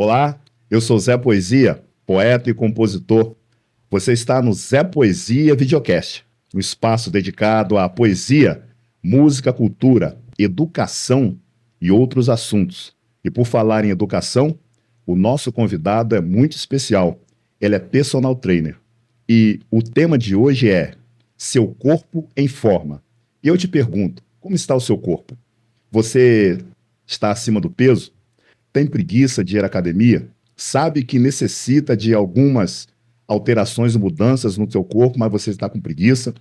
Olá, eu sou Zé Poesia, poeta e compositor. Você está no Zé Poesia Videocast, um espaço dedicado à poesia, música, cultura, educação e outros assuntos. E por falar em educação, o nosso convidado é muito especial. Ele é personal trainer. E o tema de hoje é Seu Corpo em Forma. E eu te pergunto, como está o seu corpo? Você está acima do peso? Tem preguiça de ir à academia? Sabe que necessita de algumas alterações e mudanças no seu corpo, mas você está com preguiça?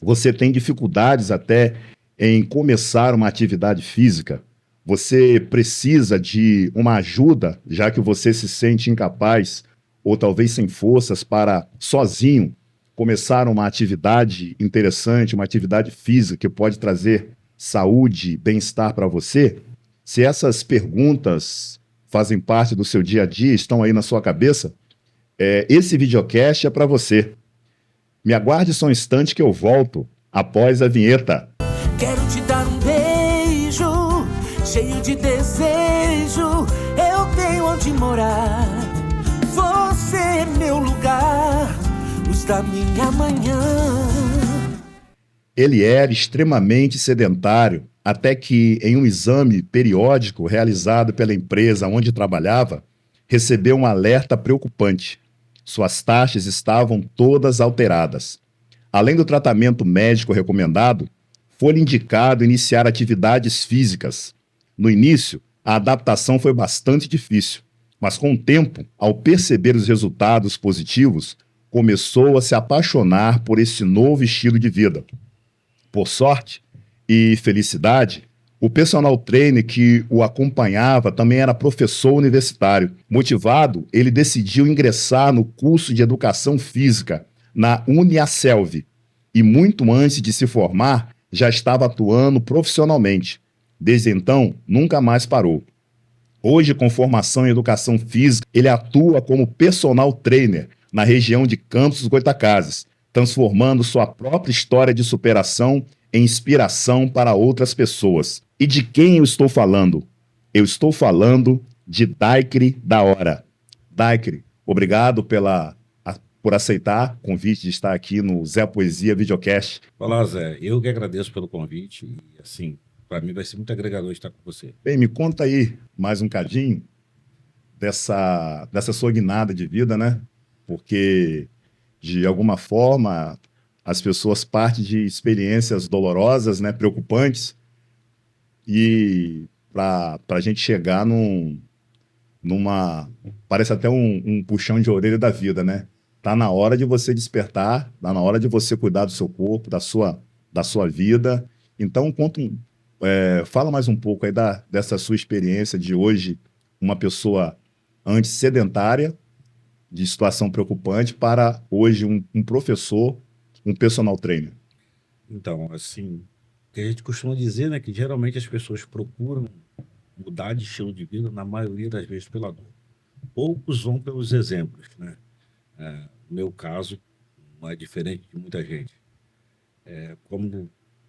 Você tem dificuldades até em começar uma atividade física? Você precisa de uma ajuda, já que você se sente incapaz ou talvez sem forças para sozinho começar uma atividade interessante, uma atividade física que pode trazer saúde, bem-estar para você? Se essas perguntas fazem parte do seu dia a dia, estão aí na sua cabeça, esse videocast é para você. Me aguarde só um instante que eu volto após a vinheta. Quero te dar um beijo, cheio de desejo. Eu tenho onde morar. Você é meu lugar, luz da minha manhã. Ele era extremamente sedentário, até que, em um exame periódico realizado pela empresa onde trabalhava, recebeu um alerta preocupante. Suas taxas estavam todas alteradas. Além do tratamento médico recomendado, foi-lhe indicado iniciar atividades físicas. No início, a adaptação foi bastante difícil, mas com o tempo, ao perceber os resultados positivos, começou a se apaixonar por esse novo estilo de vida. Por sorte e felicidade, o personal trainer que o acompanhava também era professor universitário. Motivado, ele decidiu ingressar no curso de Educação Física na Uniaselv e, muito antes de se formar, já estava atuando profissionalmente. Desde então, nunca mais parou. Hoje, com formação em Educação Física, ele atua como personal trainer na região de Campos dos Goytacazes, transformando sua própria história de superação em inspiração para outras pessoas. E de quem eu estou falando? Eu estou falando de Daikri da Hora. Daikri, obrigado por aceitar o convite de estar aqui no Zé Poesia Videocast. Olá, Zé. Eu que agradeço pelo convite e, assim, para mim vai ser muito agregador estar com você. Bem, me conta aí mais um cadinho dessa sua guinada de vida, né? Porque, de alguma forma, as pessoas partem de experiências dolorosas, né, preocupantes, e para a gente chegar numa... Parece até um puxão de orelha da vida, né? Tá na hora de você despertar, tá na hora de você cuidar do seu corpo, da sua vida. Então, fala mais um pouco aí dessa sua experiência de hoje, uma pessoa antes sedentária, de situação preocupante, para hoje um professor, um personal trainer. Então, assim, o que a gente costuma dizer, né, que geralmente as pessoas procuram mudar de estilo de vida, na maioria das vezes pela dor. Poucos vão pelos exemplos, né? No meu caso, não é diferente de muita gente. Como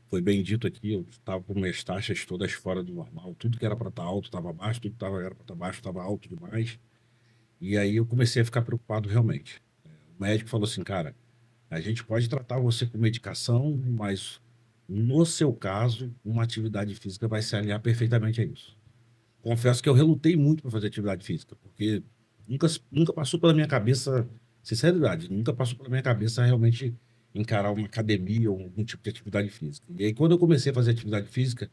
foi bem dito aqui, eu estava com minhas taxas todas fora do normal. Tudo que era para estar alto estava baixo, tudo que era para estar baixo estava alto demais. E aí eu comecei a ficar preocupado realmente. O médico falou assim, cara, a gente pode tratar você com medicação, mas no seu caso, uma atividade física vai se alinhar perfeitamente a isso. Confesso que eu relutei muito para fazer atividade física, porque nunca passou pela minha cabeça, sinceridade, nunca passou pela minha cabeça realmente encarar uma academia ou algum tipo de atividade física. E aí, quando eu comecei a fazer atividade física,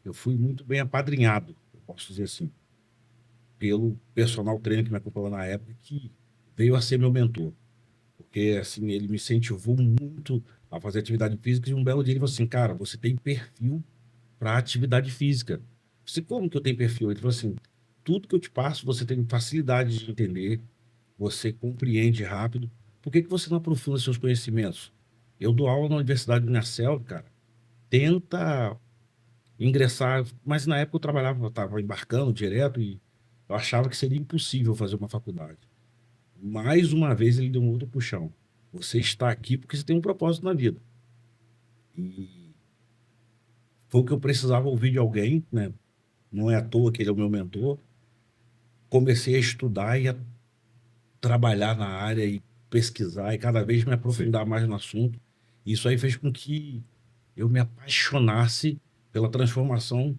eu fui muito bem apadrinhado, eu posso dizer assim, pelo personal trainer que me acompanhou na época, que veio a ser meu mentor. Porque, assim, ele me incentivou muito a fazer atividade física e um belo dia ele falou assim, cara, você tem perfil para atividade física. Eu falei, como que eu tenho perfil? Ele falou assim, tudo que eu te passo, você tem facilidade de entender, você compreende rápido. Por que você não aprofunda seus conhecimentos? Eu dou aula na Universidade do Unicel, cara. Tenta ingressar, mas na época eu trabalhava, eu estava embarcando direto e eu achava que seria impossível fazer uma faculdade. Mais uma vez ele deu um outro puxão. Você está aqui porque você tem um propósito na vida. E foi o que eu precisava ouvir de alguém, né? Não é à toa que ele é o meu mentor. comecei a estudar e a trabalhar na área e pesquisar e cada vez me aprofundar mais no assunto. Isso aí fez com que eu me apaixonasse pela transformação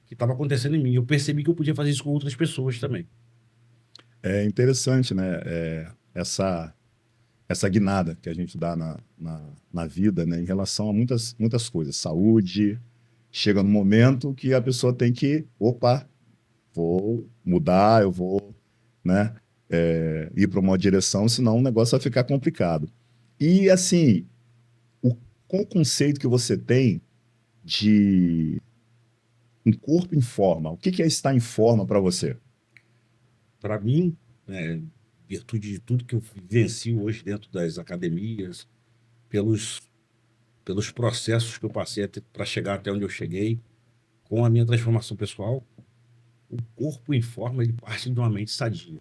que estava acontecendo em mim. Eu percebi que eu podia fazer isso com outras pessoas também. É interessante, né? Essa guinada que a gente dá na vida, né? Em relação a muitas coisas. Saúde, chega no momento que a pessoa tem que, opa, vou mudar, eu vou, né? Ir para uma direção, senão o negócio vai ficar complicado. E, assim, qual o conceito que você tem de um corpo em forma? O que é estar em forma para você? Para mim, né, virtude de tudo que eu vivencio hoje dentro das academias, pelos processos que eu passei para chegar até onde eu cheguei, com a minha transformação pessoal, o corpo em forma ele parte de uma mente sadia.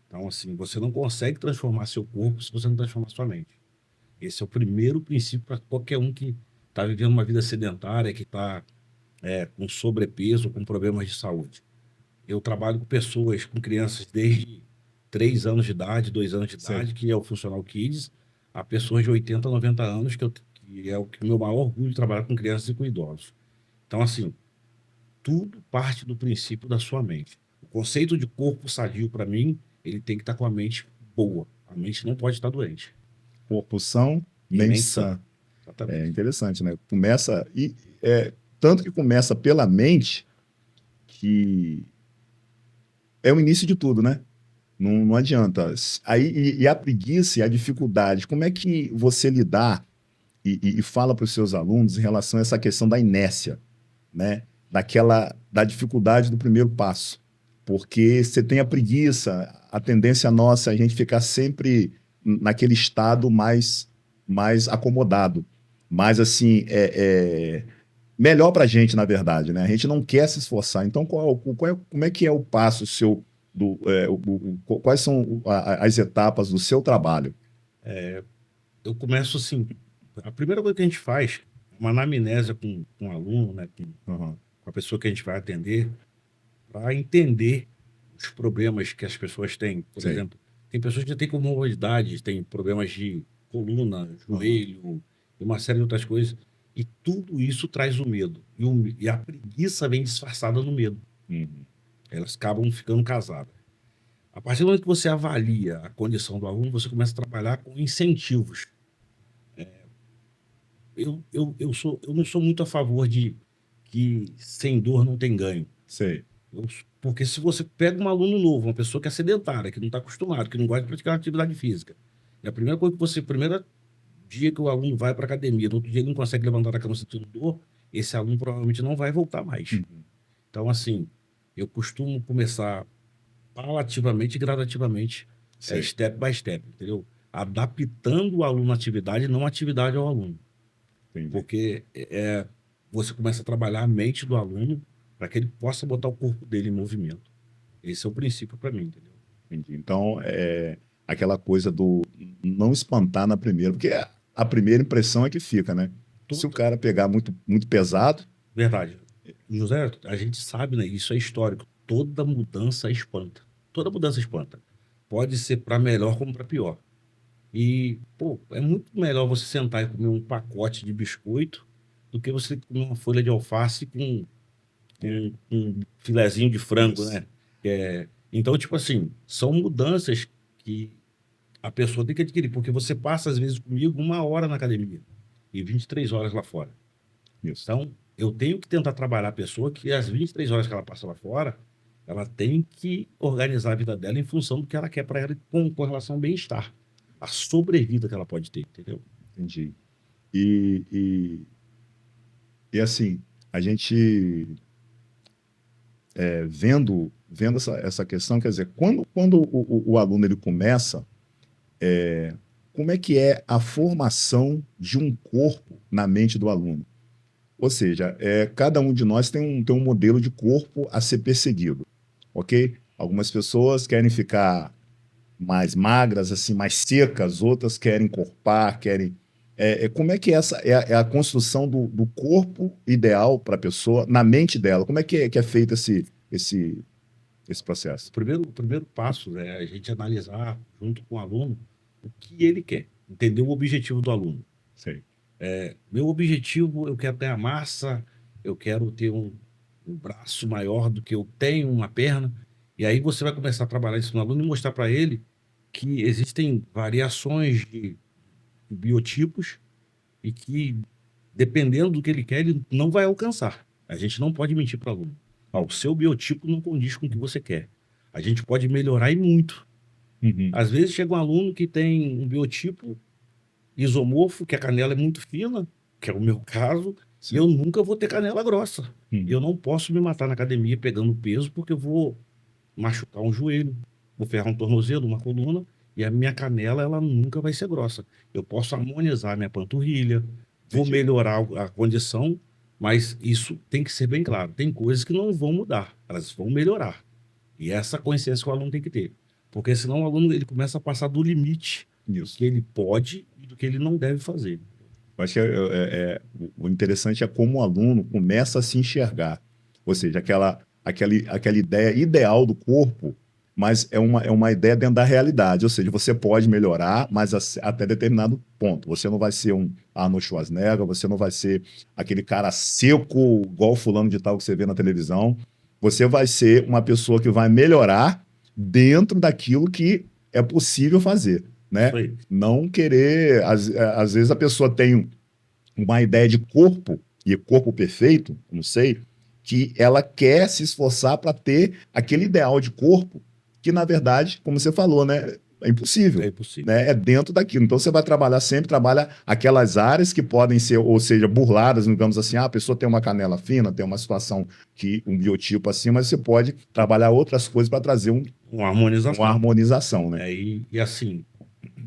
Então, assim, você não consegue transformar seu corpo se você não transformar sua mente. Esse é o primeiro princípio para qualquer um que está vivendo uma vida sedentária, que está com sobrepeso, com problemas de saúde. Eu trabalho com pessoas, com crianças desde 3 anos de idade, 2 anos de idade, que é o Funcional Kids, a pessoas de 80, 90 anos, que é o meu maior orgulho de trabalhar com crianças e com idosos. Então, assim, tudo parte do princípio da sua mente. O conceito de corpo sadio, para mim, ele tem que estar com a mente boa. A mente não pode estar doente. Corpo são, E mente mente sã. sã. Exatamente. É interessante, né? Tanto que começa pela mente, que é o início de tudo, né? Não adianta. Aí, e a preguiça e a dificuldade, como é que você lidar e fala para os seus alunos em relação a essa questão da inércia, né? Da dificuldade do primeiro passo. Porque você tem a preguiça, a tendência nossa é a gente ficar sempre naquele estado mais acomodado. Mais assim, melhor para a gente, na verdade, né? A gente não quer se esforçar. Então, como é que é o passo seu, quais são as etapas do seu trabalho? Eu começo assim, a primeira coisa que a gente faz é uma anamnésia com o aluno, né, Uhum. com a pessoa que a gente vai atender, para entender os problemas que as pessoas têm. Por Sim. exemplo, tem pessoas que têm comorbidades, têm problemas de coluna, joelho, e uma série de outras coisas. E tudo isso traz o medo. E a preguiça vem disfarçada no medo. Uhum. Elas acabam ficando casadas. A partir do momento que você avalia a condição do aluno, você começa a trabalhar com incentivos. Eu não sou muito a favor de que sem dor não tem ganho. Sei. Porque se você pega um aluno novo, uma pessoa que é sedentária, que não está acostumado, que não gosta de praticar atividade física, e a primeira coisa que primeiro dia que o aluno vai para a academia, no outro dia ele não consegue levantar da cama sentindo dor, esse aluno provavelmente não vai voltar mais. Uhum. Então, assim, eu costumo começar paulativamente e gradativamente, Sei. step by step, entendeu? Adaptando o aluno à atividade, não a atividade ao aluno. Entendi. Porque você começa a trabalhar a mente do aluno para que ele possa botar o corpo dele em movimento. Esse é o princípio para mim, entendeu? Entendi. Então, aquela coisa do não espantar na primeira, porque a primeira impressão é que fica, né? Se o cara pegar muito, muito pesado... Verdade. José, a gente sabe, né? Isso é histórico. Toda mudança espanta. Toda mudança espanta. Pode ser para melhor como para pior. E, pô, é muito melhor você sentar e comer um pacote de biscoito do que você comer uma folha de alface com um filezinho de frango, Isso. né? Então, tipo assim, são mudanças que a pessoa tem que adquirir, porque você passa, às vezes, comigo 1 hora na academia e 23 horas lá fora. Isso. Então, eu tenho que tentar trabalhar a pessoa que as 23 horas que ela passa lá fora, ela tem que organizar a vida dela em função do que ela quer para ela com relação ao bem-estar, a sobrevida que ela pode ter, entendeu? Entendi. E assim, a gente vendo essa questão, quer dizer, quando o aluno ele começa, como é que é a formação de um corpo na mente do aluno? Ou seja, cada um de nós tem um modelo de corpo a ser perseguido, ok? Algumas pessoas querem ficar mais magras, assim, mais secas, outras querem encorpar, querem... como é que essa é a construção do corpo ideal para a pessoa, na mente dela? Como é que é feito esse processo? O primeiro passo é a gente analisar, junto com o aluno, o que ele quer, entender o objetivo do aluno. Sei. Meu objetivo, eu quero ganhar massa, eu quero ter um braço maior do que eu tenho, uma perna. E aí você vai começar a trabalhar isso no aluno e mostrar para ele que existem variações de biotipos e que, dependendo do que ele quer, ele não vai alcançar. A gente não pode mentir para o aluno. Ó, o seu biotipo não condiz com o que você quer. A gente pode melhorar e muito. Uhum. Às vezes chega um aluno que tem um biotipo isomorfo, que a canela é muito fina, que é o meu caso, Sim. e eu nunca vou ter canela grossa. Uhum. Eu não posso me matar na academia pegando peso, porque eu vou machucar um joelho, vou ferrar um tornozelo, uma coluna, e a minha canela ela nunca vai ser grossa. Eu posso harmonizar minha panturrilha, vou Entendi. melhorar a condição, mas isso tem que ser bem claro. Tem coisas que não vão mudar, elas vão melhorar. E essa consciência que o aluno tem que ter. Porque senão o aluno ele começa a passar do limite do Isso. que ele pode e do que ele não deve fazer. Eu acho que o interessante é como o aluno começa a se enxergar. Ou seja, aquela ideia ideal do corpo, mas é uma ideia dentro da realidade. Ou seja, você pode melhorar, mas até determinado ponto. Você não vai ser um Arnold Schwarzenegger, você não vai ser aquele cara seco, igual fulano de tal que você vê na televisão. Você vai ser uma pessoa que vai melhorar dentro daquilo que é possível fazer, né? Isso aí. Não querer... Às vezes a pessoa tem uma ideia de corpo, e corpo perfeito, não sei, que ela quer se esforçar para ter aquele ideal de corpo que, na verdade, como você falou, né, é impossível. É impossível. Né? É dentro daquilo. Então, você vai trabalhar sempre, trabalha aquelas áreas que podem ser, ou seja, burladas, digamos assim, a pessoa tem uma canela fina, tem uma situação que um biotipo assim, mas você pode trabalhar outras coisas para trazer Uma harmonização. uma harmonização, né? E assim,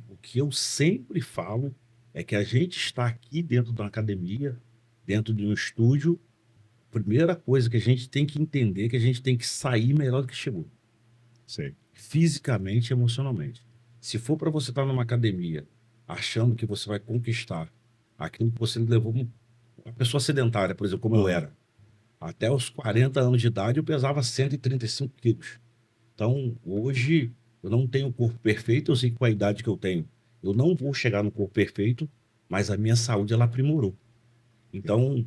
o que eu sempre falo é que a gente está aqui dentro de uma academia, dentro de um estúdio, primeira coisa que a gente tem que entender é que a gente tem que sair melhor do que chegou. Sei. Fisicamente e emocionalmente. Se for para você estar numa academia achando que você vai conquistar aquilo que você levou uma pessoa sedentária, por exemplo, como eu era. Até os 40 anos de idade eu pesava 135 quilos. Então, hoje, eu não tenho o corpo perfeito, eu sei que com a idade que eu tenho, eu não vou chegar no corpo perfeito, mas a minha saúde, ela aprimorou. Então,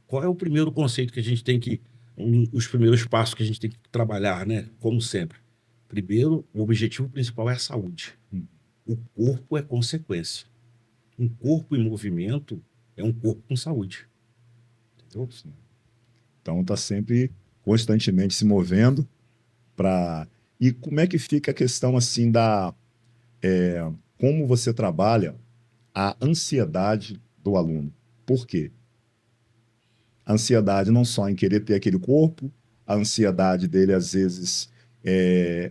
qual é o primeiro conceito que a gente tem que... os primeiros passos que a gente tem que trabalhar, né? Como sempre. Primeiro, o objetivo principal é a saúde. O corpo é consequência. Um corpo em movimento é um corpo com saúde. Entendeu? Então, está sempre constantemente se movendo para... E como é que fica a questão assim como você trabalha a ansiedade do aluno? Por quê? A ansiedade não só em querer ter aquele corpo, a ansiedade dele, às vezes,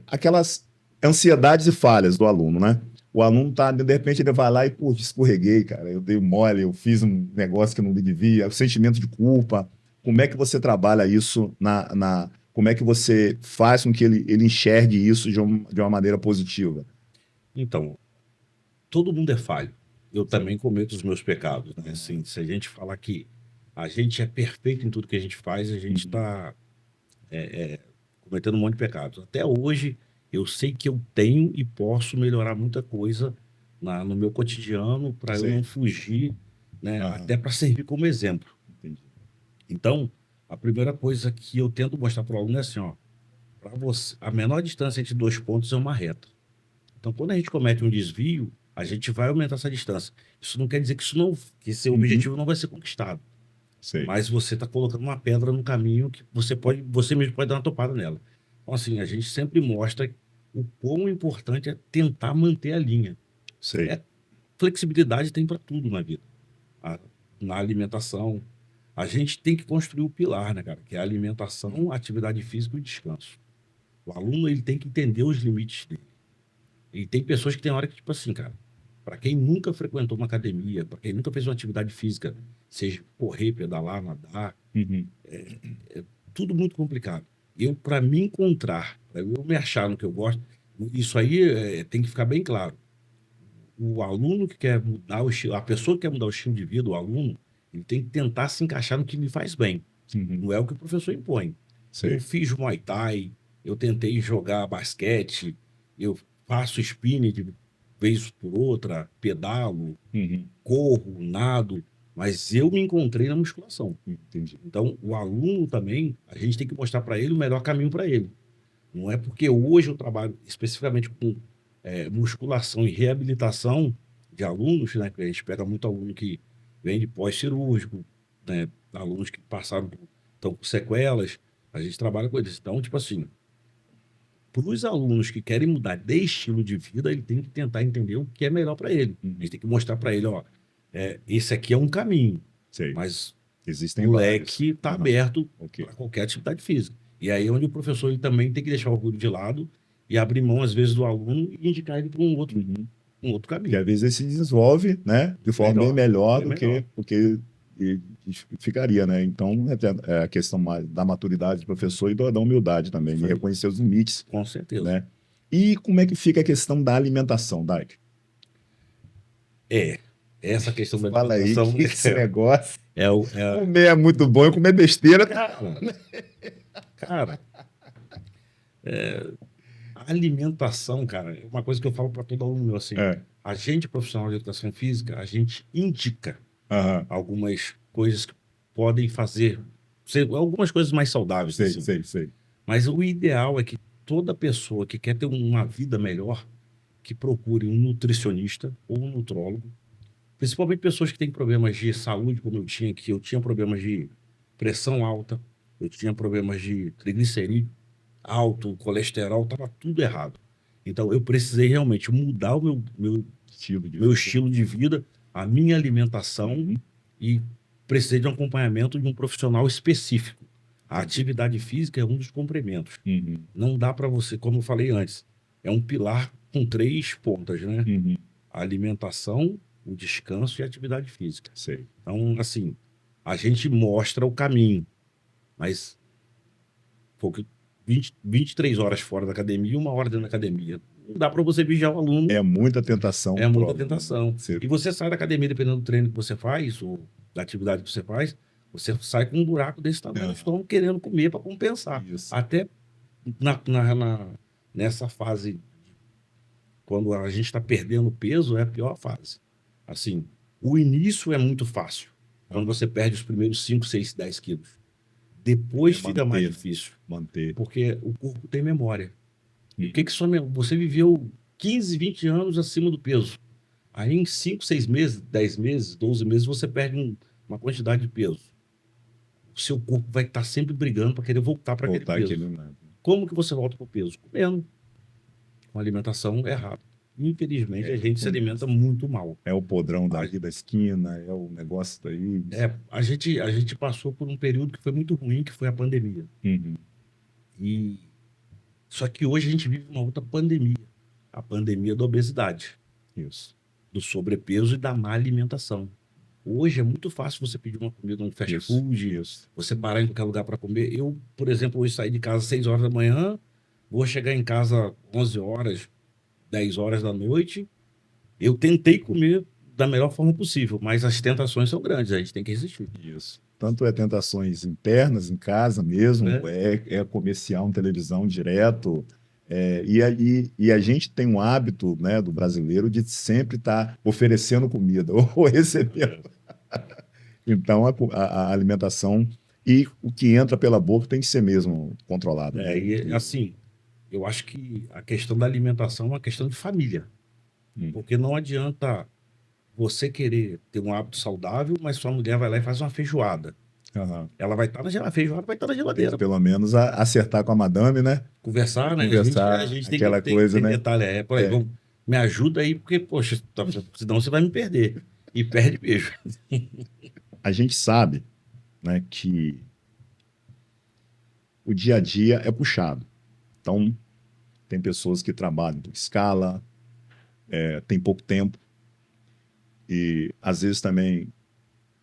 aquelas ansiedades e falhas do aluno, né? O aluno tá, de repente, ele vai lá e, pô, escorreguei, cara, eu dei mole, eu fiz um negócio que eu não devia, o sentimento de culpa. Como é que você trabalha isso como é que você faz com que ele enxergue isso de uma maneira positiva? Então, todo mundo é falho. Eu também cometo os meus pecados, né? Assim, se a gente falar que a gente é perfeito em tudo que a gente faz, a gente está cometendo um monte de pecados. Até hoje, eu sei que eu tenho e posso melhorar muita coisa no meu cotidiano para eu Sim. não fugir, né? Aham. Até para servir como exemplo. Entendi. Então, a primeira coisa que eu tento mostrar para o aluno é assim, ó, para você, a menor distância entre 2 pontos é uma reta. Então, quando a gente comete um desvio, a gente vai aumentar essa distância. Isso não quer dizer que esse objetivo não vai ser conquistado. Sei. Mas você está colocando uma pedra no caminho que você mesmo pode dar uma topada nela. Então, assim, a gente sempre mostra o quão importante é tentar manter a linha. Sei. Flexibilidade tem para tudo na vida. Na alimentação, a gente tem que construir o pilar, né, cara? Que é a alimentação, a atividade física e o descanso. O aluno, ele tem que entender os limites dele. E tem pessoas que tem hora que, tipo assim, cara, para quem nunca frequentou uma academia, para quem nunca fez uma atividade física, seja correr, pedalar, nadar, Uhum. tudo muito complicado. Para me encontrar, para eu me achar no que eu gosto, isso aí tem que ficar bem claro. O aluno que quer mudar o estilo, a pessoa que quer mudar o estilo de vida, o aluno, ele tem que tentar se encaixar no que lhe faz bem. Uhum. Não é o que o professor impõe. Sei. Eu fiz Muay Thai, eu tentei jogar basquete, eu faço spinning de vez por outra, pedalo, Uhum. corro, nado, mas eu me encontrei na musculação. Entendi. Então, o aluno também, a gente tem que mostrar para ele o melhor caminho para ele. Não é porque hoje eu trabalho especificamente com musculação e reabilitação de alunos, né? Que a gente pega muito aluno que vem de pós-cirúrgico, né? Alunos que estão com sequelas, a gente trabalha com eles. Então, tipo assim, para os alunos que querem mudar de estilo de vida, ele tem que tentar entender o que é melhor para ele. Uhum. A gente tem que mostrar para ele, ó, esse aqui é um caminho, Sei. mas Existem o vários. leque está Aham. aberto Ok. para qualquer atividade física. E aí é onde o professor ele também tem que deixar o orgulho de lado e abrir mão, às vezes, do aluno e indicar ele para um outro Porque caminho. às vezes ele se desenvolve, né, de forma bem melhor do que ficaria, né? Então, é a questão da maturidade do professor e da humildade também, de Isso aí. reconhecer os limites, Com certeza. né? E como é que fica a questão da alimentação, Daik? Essa questão da Fala aí alimentação que esse negócio, é comer é muito bom e comer besteira. Cara, a alimentação, cara, é uma coisa que eu falo para todo aluno meu, assim, É. a gente, profissional de educação física, a gente indica Aham. algumas coisas que podem fazer, algumas coisas mais saudáveis, Sei, assim. sei. Mas o ideal é que toda pessoa que quer ter uma vida melhor, que procure um nutricionista ou um nutrólogo, principalmente pessoas que têm problemas de saúde, como eu tinha, que eu tinha problemas de pressão alta, eu tinha problemas de triglicerídeo alto, colesterol, estava tudo errado. Então eu precisei realmente mudar o meu estilo de vida, a minha alimentação e precisei de um acompanhamento de um profissional específico. A atividade física é um dos complementos. Uhum. Não dá para você, como eu falei antes, é um pilar com 3 pontas, né? Uhum. A alimentação, o descanso e a atividade física. Sei. Então, assim, a gente mostra o caminho, mas 23 horas fora da academia e 1 hora dentro da academia. Não dá para você vigiar o aluno. É muita tentação. É muita pro tentação. aluno. E você sai da academia, dependendo do treino que você faz, ou da atividade que você faz, você sai com um buraco desse tamanho no estômago querendo comer para compensar. Isso. Até nessa fase, quando a gente está perdendo peso, é a pior fase. Assim, o início é muito fácil, quando você perde os primeiros 5, 6, 10 quilos. Depois fica mais difícil. Manter. Porque o corpo tem memória. E o que você viveu 15, 20 anos acima do peso. Aí em 5, 6 meses, 10 meses, 12 meses, você perde uma quantidade de peso. O seu corpo vai estar sempre brigando para querer voltar para aquele peso. Como que você volta para o peso? Comendo. Com alimentação errada. Infelizmente, a gente se alimenta muito mal. É o podrão daqui da esquina, é o negócio daí. A gente passou por um período que foi muito ruim, que foi a pandemia. Uhum. Só que hoje a gente vive uma outra pandemia. A pandemia da obesidade. Isso. Do sobrepeso e da má alimentação. Hoje é muito fácil você pedir uma comida no fast food, você parar em qualquer lugar para comer. Eu, por exemplo, hoje saí de casa às 6 horas da manhã, vou chegar em casa 11 horas, 10 horas da noite. Eu tentei comer da melhor forma possível, mas as tentações são grandes, a gente tem que resistir. Isso. Tanto é tentações internas, em casa mesmo, é comercial, televisão direto. E a gente tem um hábito, né, do brasileiro de sempre estar oferecendo comida ou recebendo. Então, a alimentação e o que entra pela boca tem que ser mesmo controlado. Assim, eu acho que a questão da alimentação é uma questão de família. Porque não adianta você querer ter um hábito saudável, mas sua mulher vai lá e faz uma feijoada. Uhum. Ela vai estar a feijoada vai estar na geladeira. Pelo menos acertar com a madame, né? Conversar, né? Conversar, a gente tem aquela que coisa, tem né? detalhe. Me ajuda aí, porque, poxa, senão você vai me perder. E perde beijo. A gente sabe, né, que o dia a dia é puxado. Então, tem pessoas que trabalham por escala, tem pouco tempo. E, às vezes, também,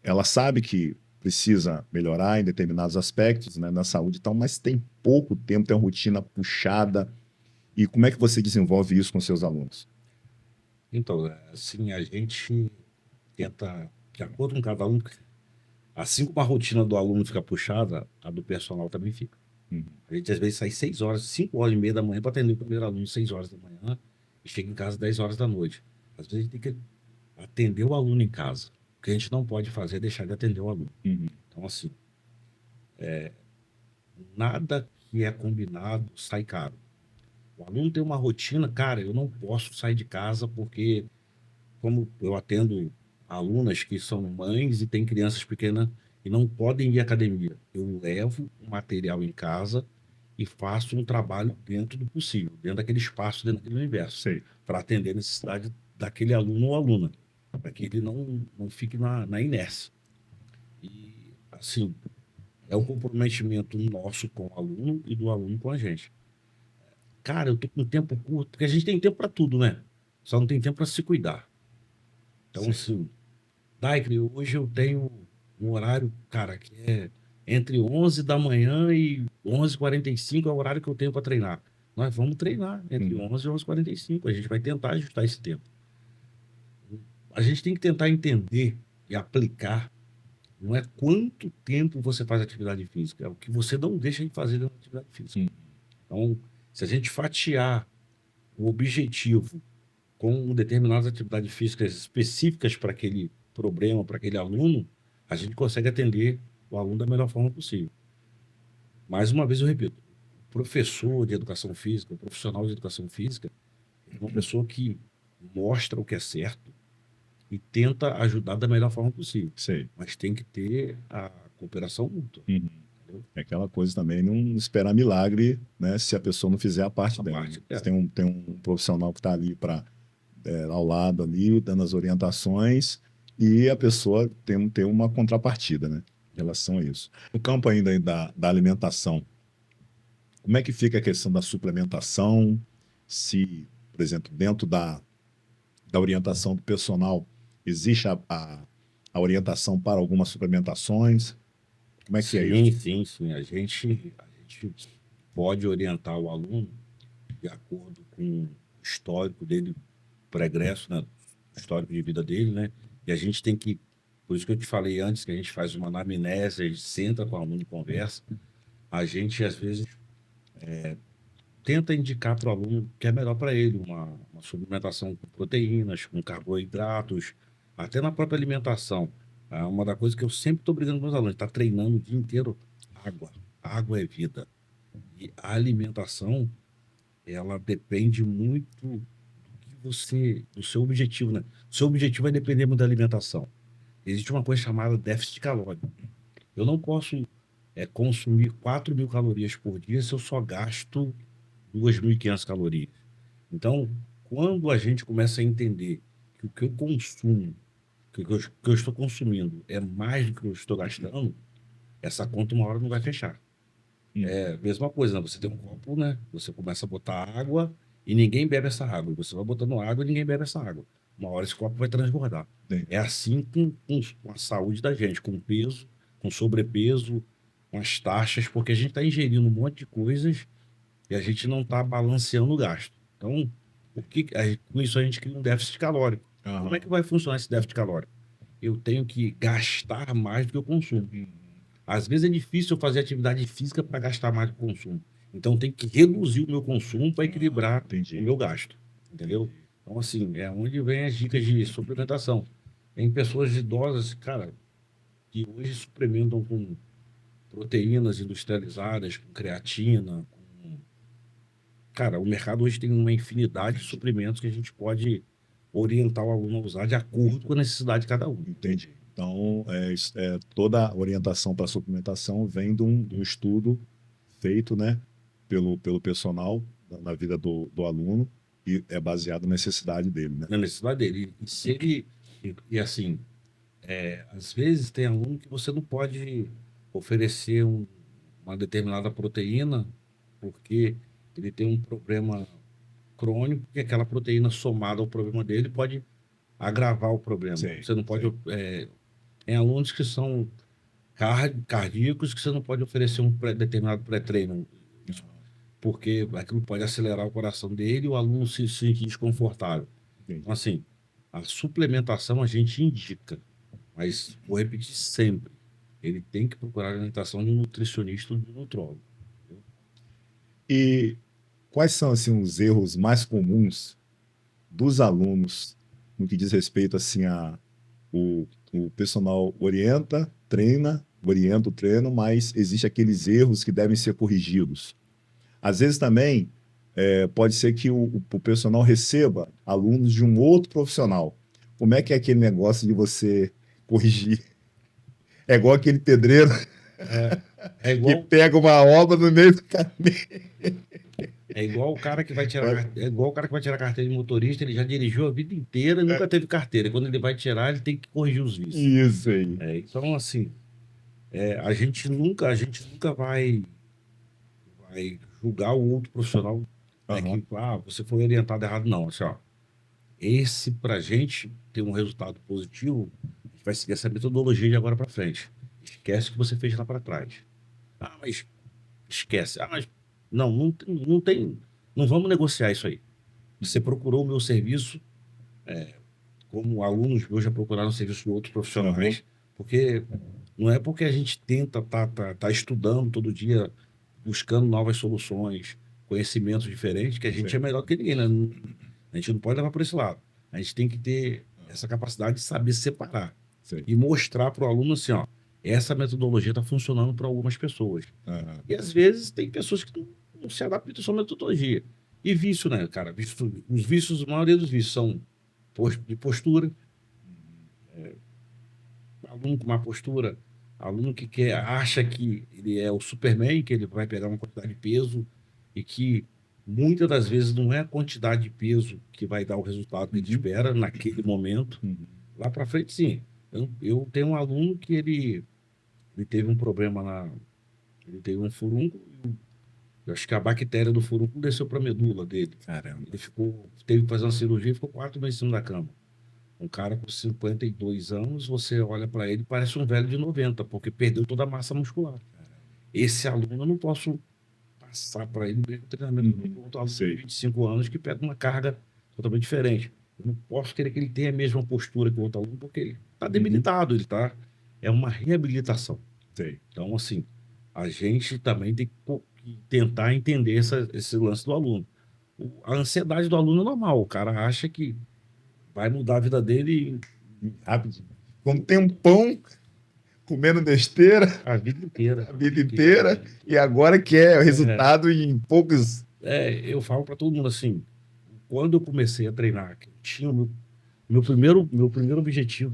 ela sabe que precisa melhorar em determinados aspectos, né, na saúde e tal, mas tem pouco tempo, tem uma rotina puxada. E como é que você desenvolve isso com seus alunos? Então, assim, a gente tenta, de acordo com cada aluno, assim como a rotina do aluno fica puxada, a do personal também fica. A gente às vezes sai 6 horas, 5 horas e meia da manhã para atender o primeiro aluno 6 horas da manhã e chega em casa 10 horas da noite. Às vezes a gente tem que atender o aluno em casa. O que a gente não pode fazer é deixar de atender o aluno. Então, assim, nada que é combinado sai caro. O aluno tem uma rotina, cara, eu não posso sair de casa porque, como eu atendo alunas que são mães e têm crianças pequenas e não podem ir à academia, eu levo o material em casa e faço um trabalho dentro do possível, dentro daquele espaço, dentro daquele universo, Sei. para atender a necessidade daquele aluno ou aluna, para que ele não fique na inércia. E, assim, é um comprometimento nosso com o aluno e do aluno com a gente. Cara, eu tô com tempo curto, porque a gente tem tempo para tudo, né? Só não tem tempo para se cuidar. Então, Sim. assim, Daikri, hoje eu tenho um horário, cara, que é entre 11 da manhã e 11h45 é o horário que eu tenho para treinar. Nós vamos treinar entre 11 e 11h45. A gente vai tentar ajustar esse tempo. A gente tem que tentar entender e aplicar. Não é quanto tempo você faz atividade física, é o que você não deixa de fazer dentro da atividade física. Então, se a gente fatiar o objetivo com determinadas atividades físicas específicas para aquele problema, para aquele aluno, a gente consegue atender o aluno da melhor forma possível. Mais uma vez eu repito, o professor de educação física, o profissional de educação física, é uma pessoa que mostra o que é certo e tenta ajudar da melhor forma possível. Sei. Mas tem que ter a cooperação mútua. É aquela coisa também, não esperar milagre, né? Se a pessoa não fizer a parte dela. parte, é. Tem um profissional que está ali ao lado ali, dando as orientações, e a pessoa tem uma contrapartida, né? Em relação a isso. No campo ainda aí da alimentação, como é que fica a questão da suplementação? Se, por exemplo, dentro da orientação do personal, existe a orientação para algumas suplementações? Como é que é isso? Sim. A gente pode orientar o aluno de acordo com o histórico dele, progresso, né? O histórico de vida dele, né? E a gente tem que, por isso que eu te falei antes, que a gente faz uma anamnese, a gente senta com o aluno e conversa. A gente, às vezes, tenta indicar para o aluno o que é melhor para ele, uma suplementação com proteínas, com carboidratos, até na própria alimentação. Uma das coisas que eu sempre estou brigando com meus alunos, está treinando o dia inteiro, água. Água é vida. E a alimentação, ela depende muito do seu objetivo, né? O seu objetivo vai depender muito da alimentação. Existe uma coisa chamada déficit calórico. Eu não posso consumir 4.000 calorias por dia se eu só gasto 2.500 calorias. Então, quando a gente começa a entender que o que eu consumo, que eu estou consumindo é mais do que eu estou gastando, essa conta uma hora não vai fechar. É a mesma coisa, né? Você tem um copo, né? Você começa a botar água e ninguém bebe essa água. Você vai botando água e ninguém bebe essa água. Uma hora esse copo vai transbordar. Sim. É assim com a saúde da gente, com o peso, com sobrepeso, com as taxas, porque a gente está ingerindo um monte de coisas e a gente não está balanceando o gasto. Então, com isso a gente cria um déficit calórico. Aham. Como é que vai funcionar esse déficit calórico? Eu tenho que gastar mais do que eu consumo. Às vezes é difícil eu fazer atividade física para gastar mais do que eu consumo. Então, eu tenho que reduzir o meu consumo para equilibrar Entendi. o meu gasto. Entendeu? Então, assim, é onde vem as dicas de suplementação. Tem pessoas idosas, cara, que hoje suplementam com proteínas industrializadas, com creatina, Cara, o mercado hoje tem uma infinidade de suplementos que a gente pode orientar o aluno a usar de acordo com a necessidade de cada um. Entendi. Então, toda a orientação para suplementação vem de um estudo feito, né, pelo personal na vida do aluno e é baseado na necessidade dele, né? Na necessidade dele. E se ele. E assim, às vezes tem aluno que você não pode oferecer uma determinada proteína porque ele tem um problema crônico, que aquela proteína somada ao problema dele pode agravar o problema. Sim, Você não pode. Tem alunos que são cardíacos que você não pode oferecer um determinado pré-treino, porque aquilo pode acelerar o coração dele e o aluno se sentir desconfortável. Entendi. Então, assim, a suplementação a gente indica, mas vou repetir sempre, ele tem que procurar a orientação de um nutricionista ou de um nutrólogo. Entendeu? E quais são assim os erros mais comuns dos alunos no que diz respeito assim a o personal orienta o treino, mas existe aqueles erros que devem ser corrigidos. Às vezes também pode ser que o personal receba alunos de um outro profissional. Como é que é aquele negócio de você corrigir? É igual aquele pedreiro É que igual, pega uma obra no meio do caminho. é igual o cara que vai tirar, é igual o cara que vai tirar a carteira de motorista, ele já dirigiu a vida inteira e nunca teve carteira. Quando ele vai tirar, ele tem que corrigir os vícios. Isso aí. Então, assim, a gente nunca vai julgar o outro profissional, né, Aham. que você foi orientado errado. Não, assim, ó, esse pra gente ter um resultado positivo, a gente vai seguir essa metodologia de agora para frente. Esquece o que você fez lá para trás. Mas esquece. Mas não tem, não vamos negociar isso aí. Você procurou o meu serviço, como alunos meus já procuraram o serviço de outros profissionais, porque não é porque a gente tenta tá estudando todo dia, buscando novas soluções, conhecimentos diferentes, que a gente Sim. é melhor que ninguém, né? A gente não pode levar por esse lado. A gente tem que ter essa capacidade de saber separar Sim. e mostrar para o aluno assim, ó, essa metodologia está funcionando para algumas pessoas. Aham. E às vezes tem pessoas que não se adaptam à sua metodologia. E vício, né, cara? Os vícios, a maioria dos vícios são de postura, aluno com má postura, aluno que acha que ele é o Superman, que ele vai pegar uma quantidade de peso e que muitas das vezes não é a quantidade de peso que vai dar o resultado que ele espera naquele momento. Uhum. Lá para frente, sim. Eu tenho um aluno que ele teve um problema ele teve um furúnculo. Eu acho que a bactéria do furúnculo desceu para a medula dele. Caramba. Ele teve que fazer uma cirurgia e ficou 4 meses em cima da cama. Um cara com 52 anos, você olha para ele, parece um velho de 90, porque perdeu toda a massa muscular. Esse aluno eu não posso passar para ele o mesmo treinamento do outro aluno de Sei. 25 anos que pega uma carga totalmente diferente. Eu não posso querer que ele tenha a mesma postura que o outro aluno, porque ele está debilitado, é uma reabilitação. Sei. Então, assim, a gente também tem que tentar entender esse lance do aluno. A ansiedade do aluno é normal. O cara acha que vai mudar a vida dele Rapidinho. Com um tempão comendo besteira a vida inteira. a vida inteira e agora quer o resultado em poucos. Eu falo para todo mundo assim, quando eu comecei a treinar, que eu tinha meu primeiro objetivo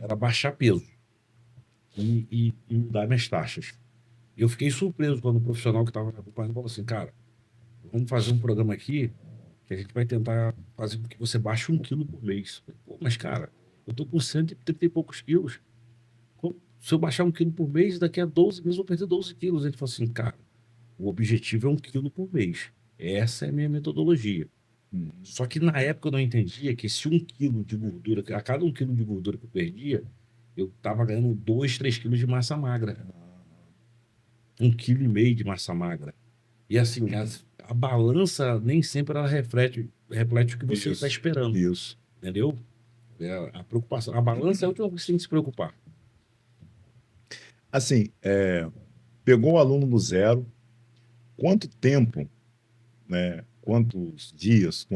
era baixar peso e mudar minhas taxas. Eu fiquei surpreso quando o profissional que estava me acompanhando falou assim, cara, vamos fazer um programa aqui que a gente vai tentar fazer com que você baixe 1 quilo por mês. Eu falei, pô, mas cara, eu tô com 130 e poucos quilos. Se eu baixar 1 quilo por mês, daqui a 12 meses eu vou perder 12 quilos. Ele falou assim, cara, o objetivo é 1 quilo por mês. Essa é a minha metodologia. Só que na época eu não entendia que esse 1 quilo de gordura, a cada 1 quilo de gordura que eu perdia, eu estava ganhando 2, 3 quilos de massa magra. 1,5 quilo de massa magra. E assim, a balança nem sempre ela reflete o que você está esperando. Isso. Entendeu? A preocupação. A balança é a última coisa que você tem que se preocupar. Assim, pegou o aluno do zero, quanto tempo, né, quantos dias,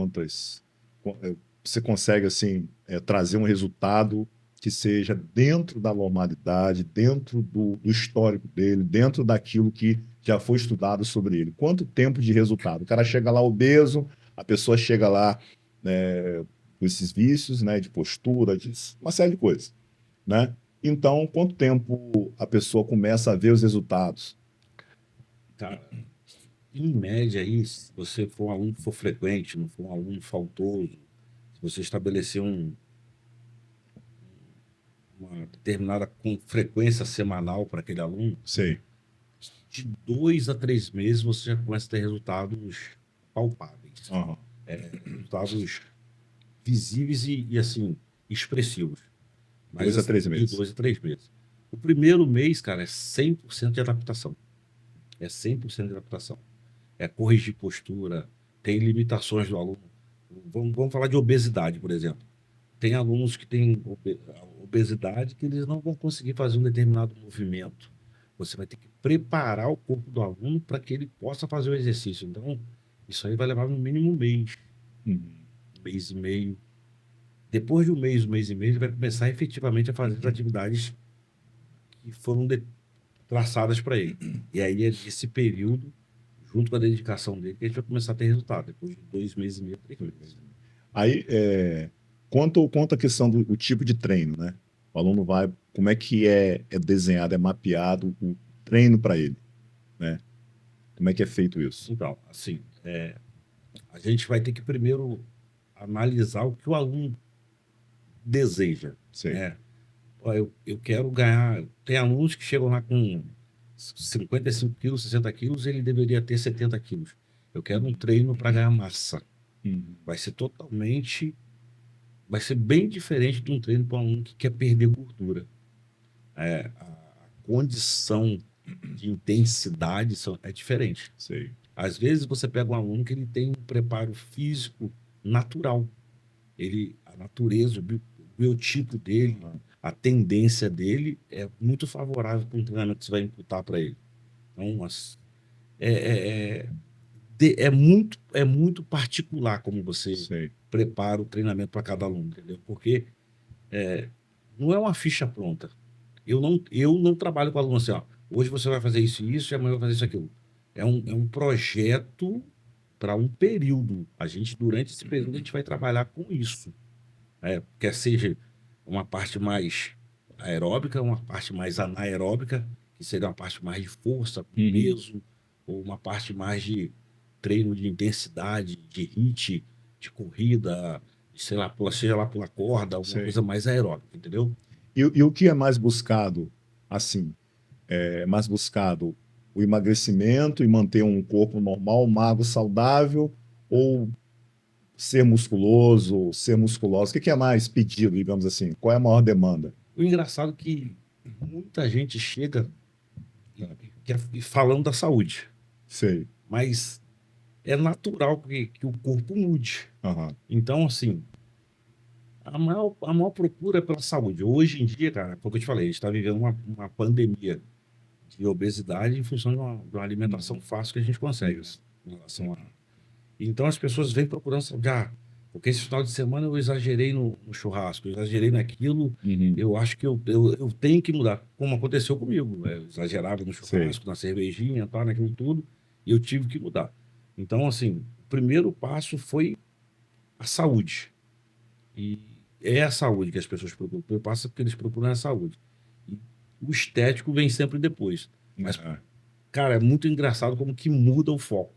você consegue assim trazer um resultado que seja dentro da normalidade, dentro do histórico dele, dentro daquilo que já foi estudado sobre ele? Quanto tempo de resultado? O cara chega lá obeso, a pessoa chega lá com esses vícios, né, de postura, de uma série de coisas, né? Então, quanto tempo a pessoa começa a ver os resultados? Cara, em média aí, se você for um aluno que for frequente, não for um aluno faltoso, se você estabelecer uma determinada frequência semanal para aquele aluno, Sei. de 2 a 3 meses você já começa a ter resultados palpáveis, Aham. resultados visíveis e assim, expressivos. 2 a 3 De meses. 2 a 3 meses. O primeiro mês, cara, é 100% de adaptação. É 100% de adaptação. É corrigir postura, tem limitações do aluno. Vamos falar de obesidade, por exemplo. Tem alunos que têm obesidade que eles não vão conseguir fazer um determinado movimento. você vai ter que preparar o corpo do aluno para que ele possa fazer o exercício. Então, isso aí vai levar no mínimo um mês, Uhum. um mês e meio. Depois de um mês e meio, ele vai começar efetivamente a fazer as atividades que foram traçadas para ele. E aí, é nesse período, junto com a dedicação dele, que a gente vai começar a ter resultado. Depois de 2 meses e meio, 3 meses. Aí, quanto à questão do tipo de treino, né? O aluno vai, como é que é desenhado, é mapeado o treino para ele, né? Como é que é feito isso? Então, assim, a gente vai ter que primeiro analisar o que o aluno deseja. Sei. Né? Ó, eu quero ganhar. Tem alunos que chegam lá com 55 quilos, 60 quilos, ele deveria ter 70 quilos. Eu quero um treino para ganhar massa. Uhum. Vai ser totalmente. Vai ser bem diferente de um treino para um aluno que quer perder gordura. A condição de intensidade é diferente. Sei. Às vezes você pega um aluno que ele tem um preparo físico natural. A natureza, o biotipo dele, a tendência dele é muito favorável para o treinamento que você vai imputar para ele. Então, é muito particular como você Sei. prepara o treinamento para cada aluno, entendeu? Porque não é uma ficha pronta. Eu não trabalho com aluno assim, ó, hoje você vai fazer isso e isso, e amanhã vai fazer isso e aquilo. É um projeto para um período. Durante esse período, a gente vai trabalhar com isso. Quer seja uma parte mais aeróbica, uma parte mais anaeróbica, que seria uma parte mais de força, com Uhum. peso, ou uma parte mais de treino de intensidade, de HIIT, de corrida, sei lá, seja lá pela corda, alguma Sei. coisa mais aeróbica, entendeu? E o que é mais buscado, assim, é mais buscado o emagrecimento e manter um corpo normal, magro, saudável, ou ser musculoso, ser musculoso? O que é mais pedido, digamos assim? Qual é a maior demanda? O engraçado é que muita gente chega falando da saúde, Sei. mas é natural que o corpo mude. Aham. Então, assim, a maior procura é pela saúde. Hoje em dia, cara, como eu te falei, a gente está vivendo uma pandemia de obesidade em função de uma alimentação fácil que a gente consegue, em relação a... Então, as pessoas vêm procurando saber, porque esse final de semana eu exagerei no churrasco, eu exagerei naquilo, Uhum. eu acho que eu tenho que mudar, como aconteceu comigo. Eu exagerava no churrasco, na cervejinha, tá, naquilo tudo, e eu tive que mudar. Então, assim, o primeiro passo foi a saúde. E é a saúde que as pessoas procuram. O primeiro passo é porque eles procuram a saúde. E o estético vem sempre depois. Mas, cara, é muito engraçado como que muda o foco.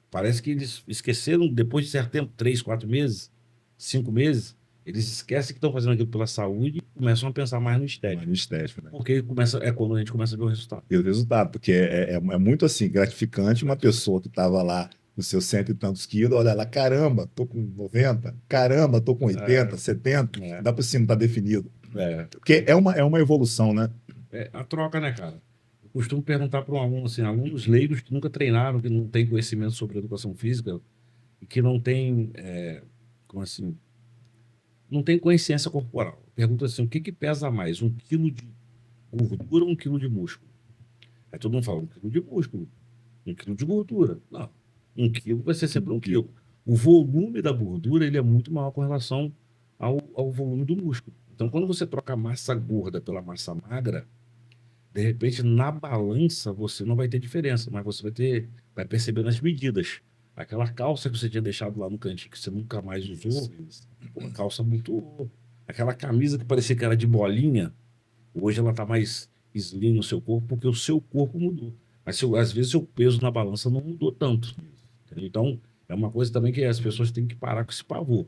Parece que eles esqueceram, depois de certo tempo, 3, 4 meses, 5 meses, eles esquecem que estão fazendo aquilo pela saúde e começam a pensar mais no estético. Mais no estético, né? Porque é quando a gente começa a ver o resultado. E o resultado, porque é muito assim, gratificante uma pessoa que estava lá com seus 100 e tantos quilos, olha lá, caramba, tô com 90, caramba, tô com 80, 70, dá para cima, tá definido. Porque é uma evolução, né? A troca, né, cara? Eu costumo perguntar para um aluno, assim, alunos leigos que nunca treinaram, que não têm conhecimento sobre educação física e que não têm, como assim, não tem consciência corporal. Pergunta assim, o que pesa mais, 1 quilo de gordura ou 1 quilo de músculo? Aí todo mundo fala, 1 quilo de músculo, 1 quilo de gordura. Não, 1 quilo vai ser sempre 1 quilo. O volume da gordura ele é muito maior com relação ao volume do músculo. Então, quando você troca a massa gorda pela massa magra, de repente, na balança, você não vai ter diferença, mas você vai perceber nas medidas. Aquela calça que você tinha deixado lá no cantinho, que você nunca mais usou, uma calça muito... Aquela camisa que parecia que era de bolinha, hoje ela tá mais slim no seu corpo, porque o seu corpo mudou. Mas às vezes seu peso na balança não mudou tanto. Entendeu? Então, é uma coisa também que as pessoas têm que parar com esse pavor.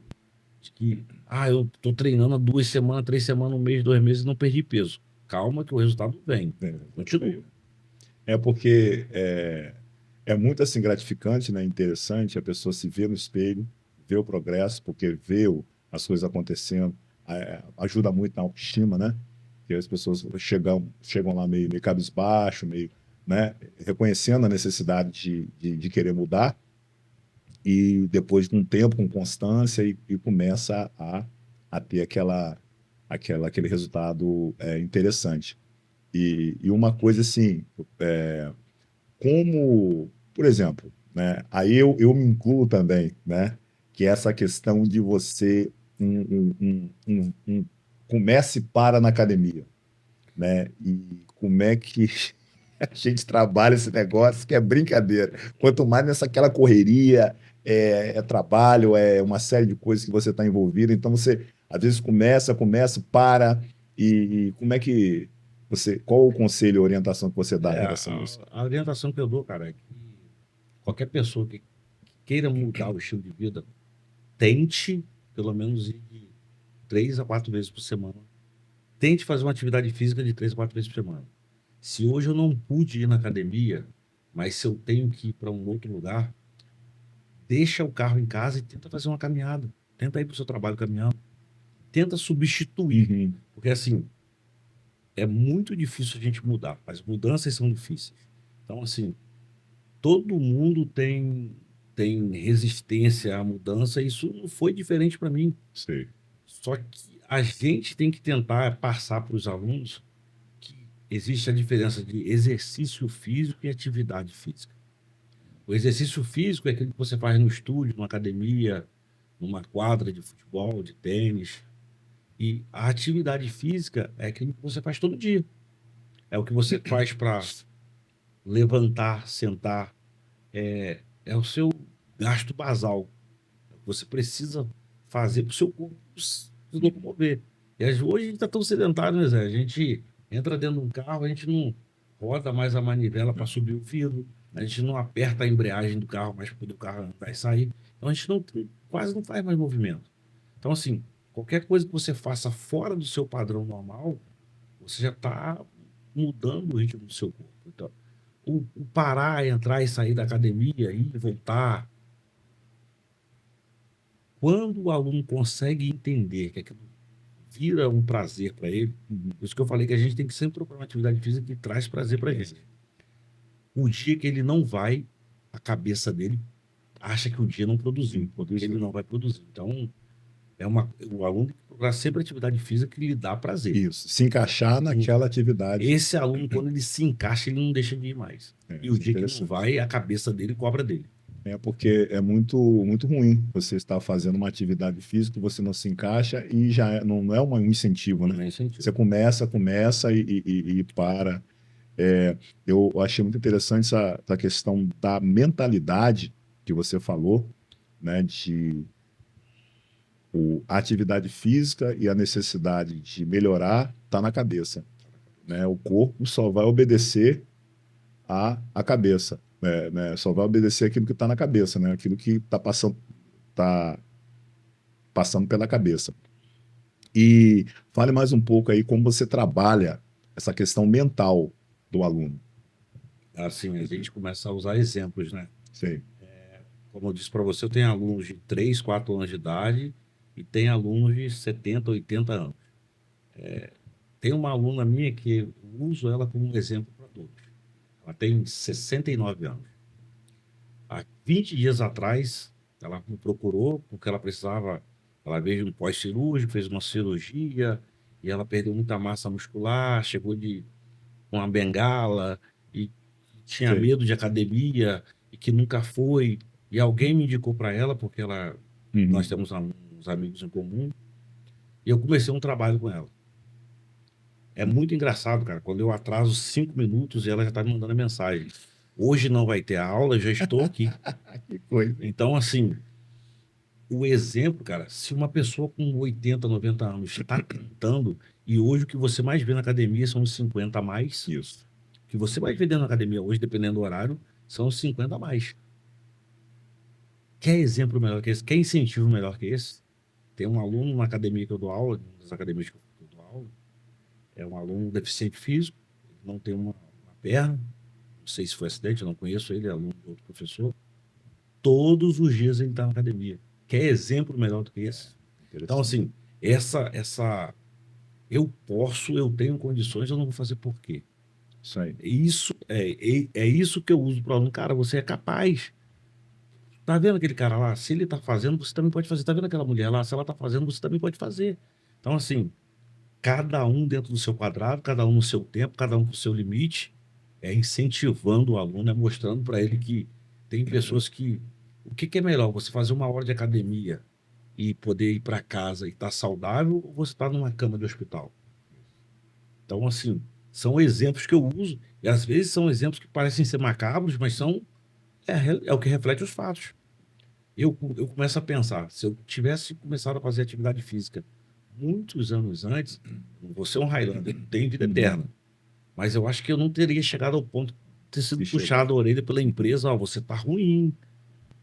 De que, eu tô treinando há 2 semanas, 3 semanas, 1 mês, 2 meses e não perdi peso. Calma que o resultado vem. Continua. Porque é muito assim gratificante, né? Interessante a pessoa se ver no espelho, ver o progresso, porque ver as coisas acontecendo ajuda muito na autoestima, né? Porque as pessoas chegam lá meio cabisbaixo, meio, né? Reconhecendo a necessidade de querer mudar e depois de um tempo com constância e começa a ter aquele resultado interessante. E uma coisa assim, como, por exemplo, né, aí eu me incluo também, né, que é essa questão de você comece e para na academia, né, e como é que a gente trabalha esse negócio que é brincadeira. Quanto mais nessa aquela correria, é trabalho, é uma série de coisas que você está envolvido. Então você às vezes começa, para e como é que você, qual o conselho, a orientação que você dá em relação a isso? A orientação que eu dou, cara, é que qualquer pessoa que queira mudar o estilo de vida, tente, pelo menos, ir de 3 a 4 vezes por semana. Tente fazer uma atividade física de 3 a 4 vezes por semana. Se hoje eu não pude ir na academia, mas se eu tenho que ir para um outro lugar, deixa o carro em casa e tenta fazer uma caminhada. Tenta ir para o seu trabalho caminhando. Tenta substituir. Uhum. Porque, assim, é muito difícil a gente mudar. As mudanças são difíceis. Então, assim, todo mundo tem resistência à mudança. Isso não foi diferente para mim. Sei. Só que a gente tem que tentar passar para os alunos que existe a diferença de exercício físico e atividade física. O exercício físico é aquilo que você faz no estúdio, numa academia, numa quadra de futebol, de tênis. E a atividade física é aquilo que você faz todo dia. É o que você faz para levantar, sentar. É o seu gasto basal. Você precisa fazer para o seu corpo se locomover. E hoje a gente está tão sedentário, né, Zé? A gente entra dentro de um carro, a gente não roda mais a manivela para subir o vidro, a gente não aperta a embreagem do carro mais para poder o carro andar e sair. Então a gente quase não faz mais movimento. Então, assim, qualquer coisa que você faça fora do seu padrão normal, você já está mudando o ritmo do seu corpo. Então, o parar, entrar e sair da academia, ir e voltar. Quando o aluno consegue entender que aquilo vira um prazer para ele, por isso que eu falei que a gente tem que sempre procurar uma atividade física que traz prazer para ele. O dia que ele não vai, a cabeça dele acha que o dia não produziu, porque ele não vai produzir. Então, o aluno tem que procurar sempre atividade física que lhe dá prazer. Isso, se encaixar naquela atividade. Esse aluno, quando ele se encaixa, ele não deixa de ir mais. E o dia que ele não vai, a cabeça dele cobra dele. Porque é muito ruim você estar fazendo uma atividade física, você não se encaixa e já não é um incentivo, né? Não é incentivo. Você começa e para. Eu achei muito interessante essa questão da mentalidade que você falou, né? A atividade física e a necessidade de melhorar está na cabeça, né? O corpo só vai obedecer à cabeça. Né? Só vai obedecer aquilo que está na cabeça, né? Aquilo que está passando pela cabeça. E fale mais um pouco aí como você trabalha essa questão mental do aluno. Assim, a gente começa a usar exemplos, né? Sei. Como eu disse para você, eu tenho alunos de 3, 4 anos de idade e tem alunos de 70, 80 anos. Tem uma aluna minha que eu uso ela como um exemplo para todos. Ela tem 69 anos. Há 20 dias atrás, ela me procurou porque ela precisava. Ela veio de um pós-cirúrgico, fez uma cirurgia e ela perdeu muita massa muscular, chegou com uma bengala e tinha Sei. medo de academia e que nunca foi. E alguém me indicou para ela, porque nós temos uns amigos em comum, e eu comecei um trabalho com ela. É muito engraçado, cara, quando eu atraso 5 minutos e ela já está me mandando mensagem. Hoje não vai ter a aula, eu já estou aqui. Que coisa. Então, assim, o exemplo, cara, se uma pessoa com 80, 90 anos está tentando, e hoje o que você mais vê na academia são os 50 a mais. Isso. O que você mais vê dentro da academia hoje, dependendo do horário, são os 50 a mais. Quer exemplo melhor que esse? Quer incentivo melhor que esse? Tem um aluno na academia que eu dou aula, uma das academias que eu dou aula, é um aluno deficiente físico, não tem uma perna, não sei se foi acidente, eu não conheço ele, é aluno de outro professor. Todos os dias ele está na academia. Quer exemplo melhor do que esse? Então, assim, eu tenho condições, eu não vou fazer por quê? Isso aí. Isso que eu uso para o aluno. Cara, você é capaz. Tá vendo aquele cara lá? Se ele tá fazendo, você também pode fazer. Tá vendo aquela mulher lá? Se ela tá fazendo, você também pode fazer. Então, assim, cada um dentro do seu quadrado, cada um no seu tempo, cada um com o seu limite, incentivando o aluno, mostrando para ele que tem pessoas que... O que é melhor, você fazer uma hora de academia e poder ir para casa e estar saudável, ou você estar numa cama de hospital? Então, assim, são exemplos que eu uso, e às vezes são exemplos que parecem ser macabros, mas é o que reflete os fatos. Eu começo a pensar, se eu tivesse começado a fazer atividade física muitos anos antes, você é um Highlander, tem vida eterna. Mas eu acho que eu não teria chegado ao ponto de ter sido puxado a orelha pela empresa, ó, você tá ruim.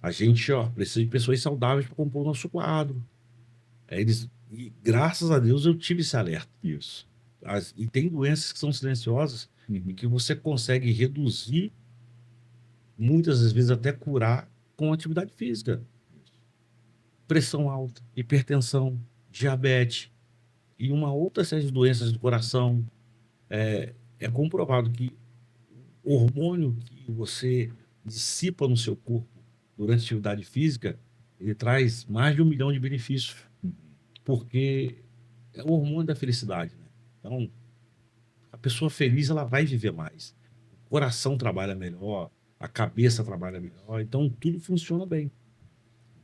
A gente, ó, precisa de pessoas saudáveis para compor o nosso quadro. E graças a Deus eu tive esse alerta. Isso. E tem doenças que são silenciosas e que você consegue reduzir, muitas das vezes até curar, com atividade física. Pressão alta, hipertensão, diabetes e uma outra série de doenças do coração. É comprovado que o hormônio que você dissipa no seu corpo durante a atividade física, ele traz mais de 1 milhão de benefícios, porque é o hormônio da felicidade, né? Então, a pessoa feliz, ela vai viver mais. O coração trabalha melhor, a cabeça trabalha melhor, então tudo funciona bem.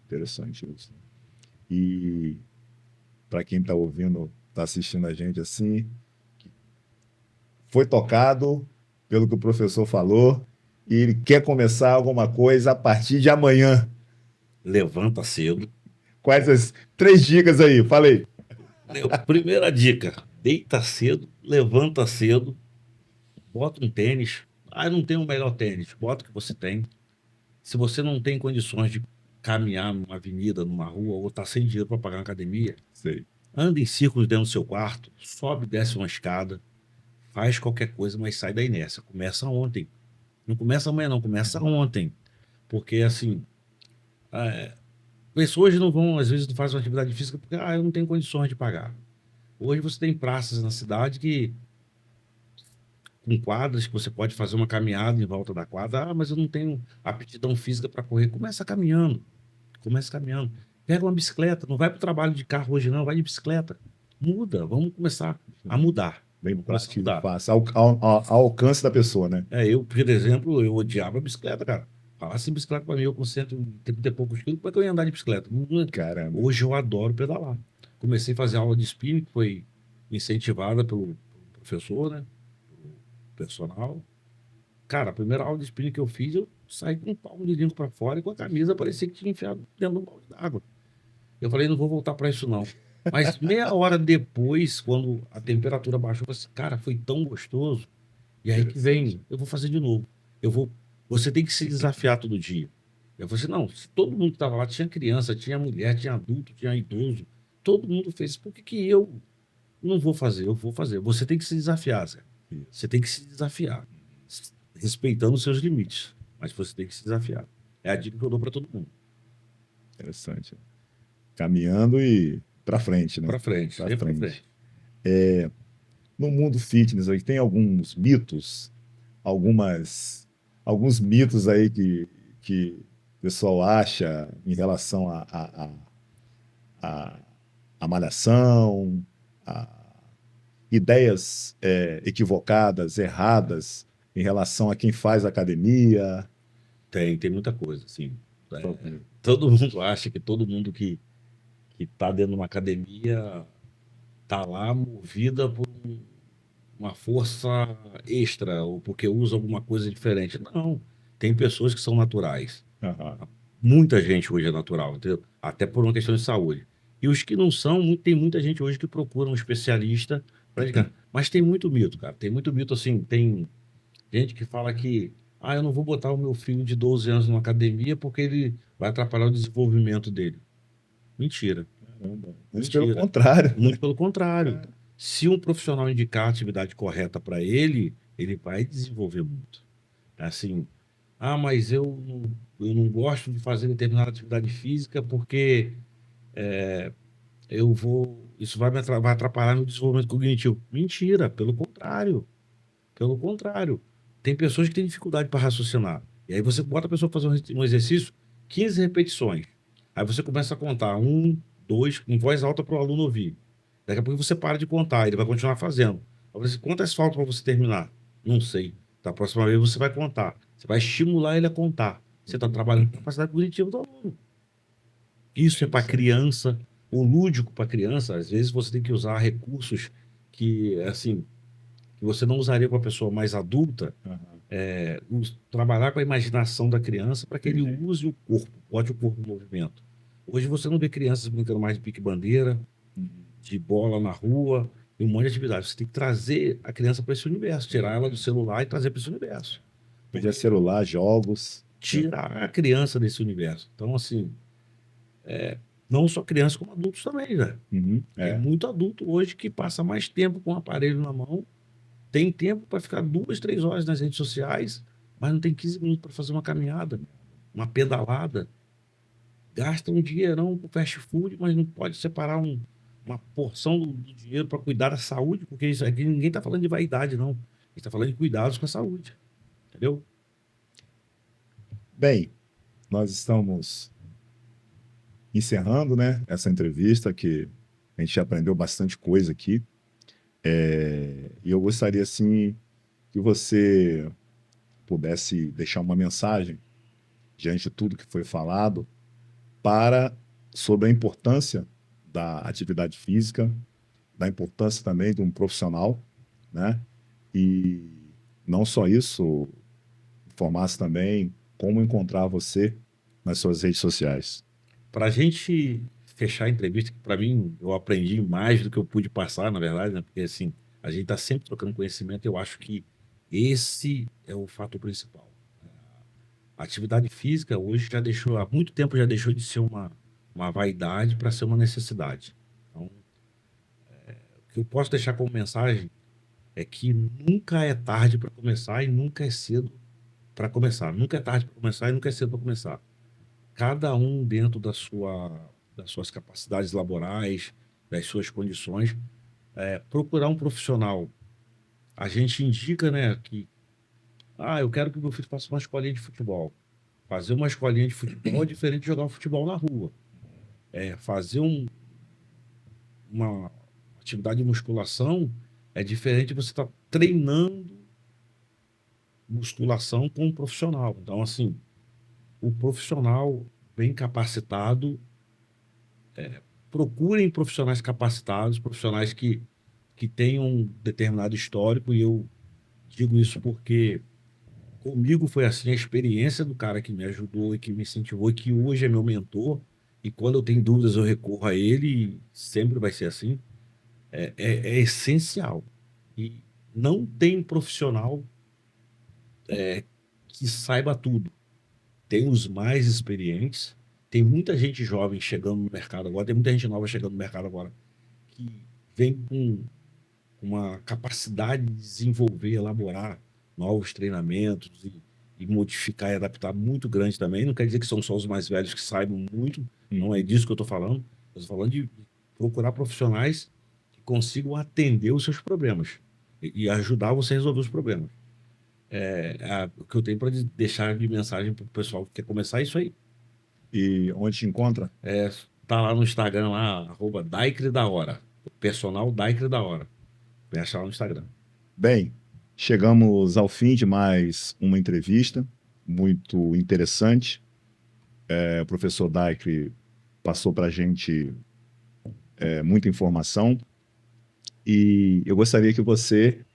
Interessante isso. E para quem está ouvindo, está assistindo a gente assim, foi tocado pelo que o professor falou e ele quer começar alguma coisa a partir de amanhã. Levanta cedo. Quais as 3 dicas aí? Falei. Primeira dica, deita cedo, levanta cedo, bota um tênis. Ah, não tem o melhor tênis, bota o que você tem. Se você não tem condições de caminhar numa avenida, numa rua, ou tá sem dinheiro para pagar uma academia, Sei. anda em círculos dentro do seu quarto, sobe e desce uma escada, faz qualquer coisa, mas sai da inércia. Começa ontem. Não começa amanhã, não, começa ontem. Porque, assim, pessoas não vão, às vezes, não fazem uma atividade física porque eu não tenho condições de pagar. Hoje você tem praças na cidade com quadras que você pode fazer uma caminhada em volta da quadra. Mas eu não tenho aptidão física para correr. Começa caminhando. Pega uma bicicleta, não vai para o trabalho de carro hoje, não, vai de bicicleta. Muda, vamos começar a mudar. Bem Vamos começar a prático, mudar. fácil. Ao alcance da pessoa, né? Eu, por exemplo, eu odiava a bicicleta, cara. Falasse em bicicleta para mim, eu com 130 e poucos quilos, como é que eu ia andar de bicicleta? Caramba. Hoje eu adoro pedalar. Comecei a fazer aula de spinning, que foi incentivada pelo professor, né? Pelo personal. Cara, a primeira aula de spinning que eu fiz, eu saí com um palmo de língua para fora e com a camisa parecia que tinha enfiado dentro de um balde d'água. Eu falei, não vou voltar para isso não. Mas meia hora depois, quando a temperatura baixou, eu falei assim, cara, foi tão gostoso. E aí que vem, eu vou fazer de novo. Você tem que se desafiar todo dia. Eu falei assim, não, se todo mundo que estava lá, tinha criança, tinha mulher, tinha adulto, tinha idoso, todo mundo fez. Por que eu não vou fazer? Eu vou fazer. Você tem que se desafiar, Zé. Você tem que se desafiar, respeitando os seus limites. Mas você tem que se desafiar. É a dica que eu dou para todo mundo. Interessante. Caminhando e para frente, né? Para frente, Pra sempre frente. pra frente. No mundo fitness, aí tem alguns mitos, alguns mitos aí que o pessoal acha em relação à malhação, a ideias equivocadas, erradas em relação a quem faz academia. Tem muita coisa, assim. Todo mundo acha que todo mundo que está dentro de uma academia está lá movida por uma força extra ou porque usa alguma coisa diferente. Não. Tem pessoas que são naturais. Aham. Muita gente hoje é natural, entendeu? Até por uma questão de saúde. E os que não são, tem muita gente hoje que procura um especialista para indicar. Mas tem muito mito, cara. Tem muito mito, assim. Tem gente que fala que eu não vou botar o meu filho de 12 anos numa academia porque ele vai atrapalhar o desenvolvimento dele. Mentira. Caramba. Mentira. Pelo contrário. Muito pelo contrário. Se um profissional indicar a atividade correta para ele, ele vai desenvolver muito. Assim, mas eu não gosto de fazer determinada atividade física porque isso vai atrapalhar meu desenvolvimento cognitivo. Mentira, pelo contrário. Pelo contrário. Tem pessoas que têm dificuldade para raciocinar. E aí você bota a pessoa para fazer um exercício, 15 repetições. Aí você começa a contar 1, 2, em voz alta para o aluno ouvir. Daqui a pouco você para de contar, ele vai continuar fazendo. Aí você, quantas faltam para você terminar? Não sei. Da próxima vez você vai contar. Você vai estimular ele a contar. Você está trabalhando com a capacidade cognitiva do aluno. Isso é para criança, o lúdico para criança. Às vezes você tem que usar recursos que, assim, que você não usaria com a pessoa mais adulta. Trabalhar com a imaginação da criança para que ele use o corpo, bote o corpo em movimento. Hoje você não vê crianças brincando mais de pique-bandeira, de bola na rua, e um monte de atividade. Você tem que trazer a criança para esse universo, tirar ela do celular e trazer para esse universo. Podia celular, jogos. Tirar a criança desse universo. Então, assim, não só crianças, como adultos também, velho. Tem muito adulto hoje que passa mais tempo com o aparelho na mão, tem tempo para ficar 2, 3 horas nas redes sociais, mas não tem 15 minutos para fazer uma caminhada, uma pedalada. Gasta um dinheirão pro fast food, mas não pode separar uma porção do dinheiro para cuidar da saúde, porque isso aqui ninguém está falando de vaidade, não. A gente está falando de cuidados com a saúde. Entendeu? Bem, nós estamos encerrando, né, essa entrevista, que a gente aprendeu bastante coisa aqui. E eu gostaria, assim, que você pudesse deixar uma mensagem diante de tudo que foi falado sobre a importância da atividade física, da importância também de um profissional, né? E não só isso, informasse também como encontrar você nas suas redes sociais. Para a gente fechar a entrevista, que para mim eu aprendi mais do que eu pude passar, na verdade, né? Porque assim, a gente está sempre trocando conhecimento e eu acho que esse é o fato principal. A atividade física hoje há muito tempo já deixou de ser uma vaidade para ser uma necessidade. Então, o que eu posso deixar como mensagem é que nunca é tarde para começar e nunca é cedo para começar. Nunca é tarde para começar e nunca é cedo para começar. Cada um dentro das suas capacidades laborais, das suas condições, procurar um profissional. A gente indica, né, que eu quero que meu filho faça uma escolinha de futebol. Fazer uma escolinha de futebol é diferente de jogar um futebol na rua. Fazer uma atividade de musculação é diferente de você estar treinando musculação com um profissional. Então, assim, o profissional bem capacitado, procurem profissionais capacitados, profissionais que tenham um determinado histórico, e eu digo isso porque comigo foi assim, a experiência do cara que me ajudou e que me incentivou, e que hoje é meu mentor, e quando eu tenho dúvidas eu recorro a ele, e sempre vai ser assim, é essencial. E não tem profissional que saiba tudo. Tem os mais experientes, tem muita gente jovem chegando no mercado agora, tem muita gente nova chegando no mercado agora, que vem com uma capacidade de desenvolver, elaborar novos treinamentos e modificar e adaptar muito grande também. Não quer dizer que são só os mais velhos que saibam muito, não é disso que eu estou falando. Eu estou falando de procurar profissionais que consigam atender os seus problemas e ajudar você a resolver os problemas. O que eu tenho para deixar de mensagem para o pessoal que quer começar é isso aí. E onde te encontra? Tá lá no Instagram, lá, @Daikre_da_hora. Personal Daikre_da_hora. Vai achar lá no Instagram. Bem, chegamos ao fim de mais uma entrevista, muito interessante. O professor Daikre passou para a gente muita informação, e eu gostaria que você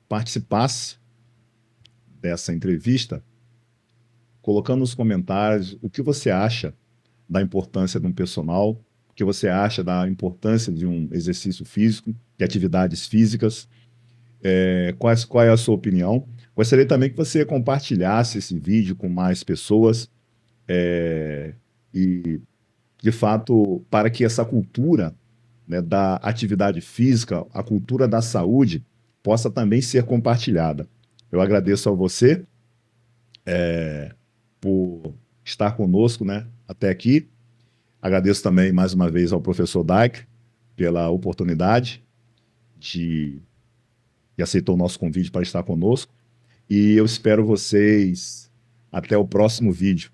participasse dessa entrevista, colocando nos comentários o que você acha da importância de um personal, o que você acha da importância de um exercício físico, de atividades físicas, qual é a sua opinião. Gostaria também que você compartilhasse esse vídeo com mais pessoas, e, de fato, para que essa cultura, né, da atividade física, a cultura da saúde, possa também ser compartilhada. Eu agradeço a você por estar conosco, né, até aqui. Agradeço também, mais uma vez, ao professor Daikre pela oportunidade que aceitou o nosso convite para estar conosco. E eu espero vocês até o próximo vídeo.